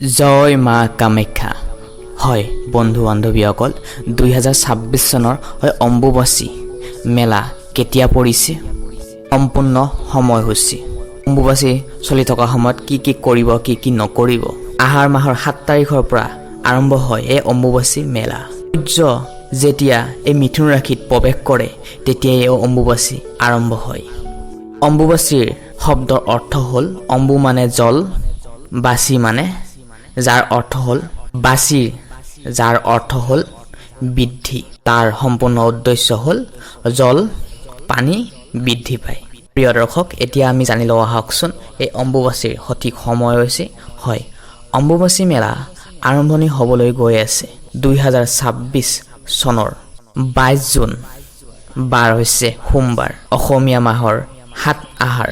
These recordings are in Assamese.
জয় মা কামাখ্যা। হয় বন্ধু বান্ধৱীসকল, 2026 চনৰ হয় অম্বুবাচী মেলা কেতিয়া পৰিছে, সম্পূৰ্ণ সময়সূচী, অম্বুবাচী চলি থকা সময়ত কি কি কৰিব কি কি নকৰিব। আহাৰ মাহৰ 7 তাৰিখৰ পৰা আৰম্ভ হয় এই অম্বুবাচী মেলা। সূৰ্য যেতিয়া এই মিথুন ৰাশিত প্ৰৱেশ কৰে তেতিয়াই এই অম্বুবাচী আৰম্ভ হয়। অম্বুবাচীৰ শব্দৰ অৰ্থ হ'ল অম্বু মানে জল, বাচী মানে যাৰ অৰ্থ হ'ল বাচী, যাৰ অৰ্থ হ'ল বৃদ্ধি। তাৰ সম্পূৰ্ণ উদ্দেশ্য হ'ল জল পানী বৃদ্ধি পায়। প্ৰিয় দৰ্শক, এতিয়া আমি জানি লওঁ আহকচোন এই অম্বুবাচীৰ সঠিক সময় হৈছে। হয়, অম্বুবাচী মেলা আৰম্ভণি হ'বলৈ গৈ আছে 2026 চনৰ 22 জুন, বাৰ হৈছে সোমবাৰ, অসমীয়া মাহৰ 7 আহাৰ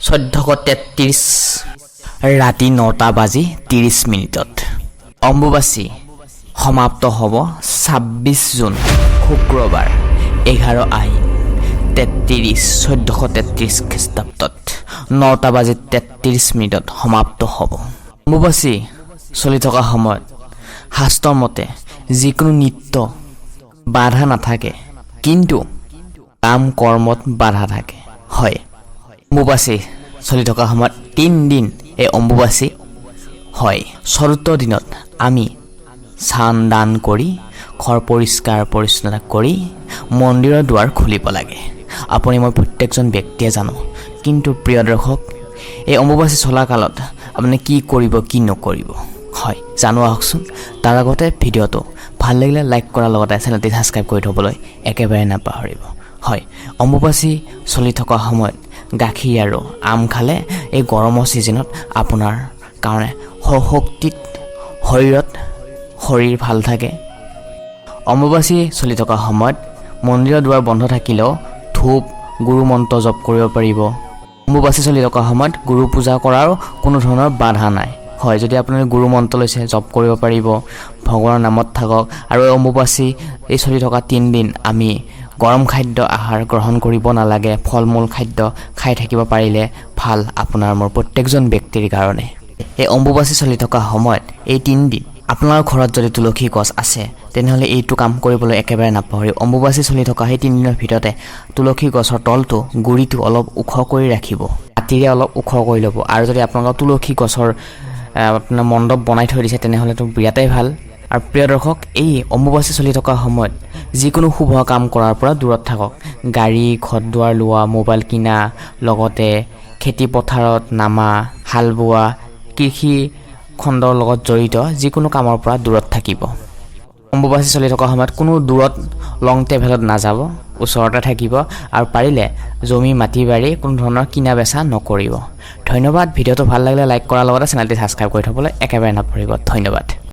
1433 ৰাতি 9:30 অম্বুবাচী সমাপ্ত হ'ব 26 জুন শুক্ৰবাৰ 11 আহিন 1433 খ্ৰীষ্টাব্দত 9:33 সমাপ্ত হ'ব। অম্বুবাচী চলি থকা সময়ত শাস্ত্ৰৰ মতে যিকোনো নিত্য বাধা নাথাকে, কিন্তু কাম কৰ্মত বাধা থাকে। হয়, অম্বুবাচী চলি থকা সময়ত 3 দিন এই অম্বুবাচী হয়। চতুৰ্থ দিনত আমি স্নান দান কৰি ঘৰ পৰিষ্কাৰ পৰিচ্ছন্নতা কৰি মন্দিৰৰ দুৱাৰ খুলিব লাগে। আপুনি মই প্ৰত্যেকজন ব্যক্তিয়ে জানো, কিন্তু প্ৰিয় দৰ্শক, এই অম্বুবাচী চলা কালত আপুনি কি কৰিব কি নকৰিব, হয় জানো আহকচোন। তাৰ আগতে ভিডিঅ'টো ভাল লাগিলে লাইক কৰাৰ লগতে চেনেলটি ছাবস্ক্ৰাইব কৰি থ'বলৈ একেবাৰে নাপাহৰিব। হয়, অম্বুবাচী চলি থকা সময়ত গাখীৰ আৰু আম খালে এই গৰমৰ ছিজনত আপোনাৰ কাৰণে শক্তিত শৰীৰ ভাল থাকে। অম্বুবাচী চলি থকা সময়ত মন্দিৰৰ দুৱাৰ বন্ধ থাকিলেও ধূপ গুৰু মন্ত্ৰ জপ কৰিব পাৰিব। অম্বুবাচী চলি থকা সময়ত গুৰু পূজা কৰাৰ কোনো ধৰণৰ বাধা নাই। হয়, যদি আপুনি গুৰু মন্ত্ৰ লৈছে জপ কৰিব পাৰিব, ভগৱানৰ নামত থাকক। আৰু অম্বুবাচী এই চলি থকা 3 দিন আমি গৰম খাদ্য আহাৰ গ্ৰহণ কৰিব নালাগে। ফল মূল খাদ্য খাই থাকিব পাৰিলে ভাল আপোনাৰ মোৰ প্ৰত্যেকজন ব্যক্তিৰ কাৰণে। এই অম্বুবাচী চলি থকা সময়ত এই 3 দিন আপোনাৰ ঘৰত যদি তুলসী গছ আছে তেনেহ'লে এইটো কাম কৰিবলৈ একেবাৰে নাপাহৰি। অম্বুবাচী চলি থকা সেই 3 দিনৰ ভিতৰতে তুলসী গছৰ তলটো গুৰিটো অলপ ওখ কৰি ৰাখিব, মাটিৰে অলপ ওখ কৰি ল'ব। আৰু যদি আপোনালোকৰ তুলসী গছৰ আপোনাৰ মণ্ডপ বনাই থৈ দিছে তেনেহ'লেতো বিৰাটেই ভাল। আৰু প্ৰিয় দৰ্শক, এই অম্বুবাচী চলি থকা সময়ত যিকোনো শুভ কাম কৰাৰ পৰা দূৰত থাকক। গাড়ী ঘৰ দুৱাৰ লোৱা, মোবাইল কিনা, লগতে খেতি পথাৰত নামা, হাল বোৱা, কৃষি খণ্ডৰ লগত জড়িত যিকোনো কামৰ পৰা দূৰত থাকিব। অম্বুবাচী চলি থকা সময়ত কোনো দূৰত লং ট্ৰেভেলত নাযাব, ওচৰতে থাকিব। আৰু পাৰিলে জমি মাটি বাৰী কোনো ধৰণৰ কিনা বেচা নকৰিব। ধন্যবাদ। ভিডিঅ'টো ভাল লাগিলে লাইক কৰাৰ লগতে চেনেলটি ছাবস্ক্ৰাইব কৰি থ'বলৈ একেবাৰে নাপাহৰিব। ধন্যবাদ।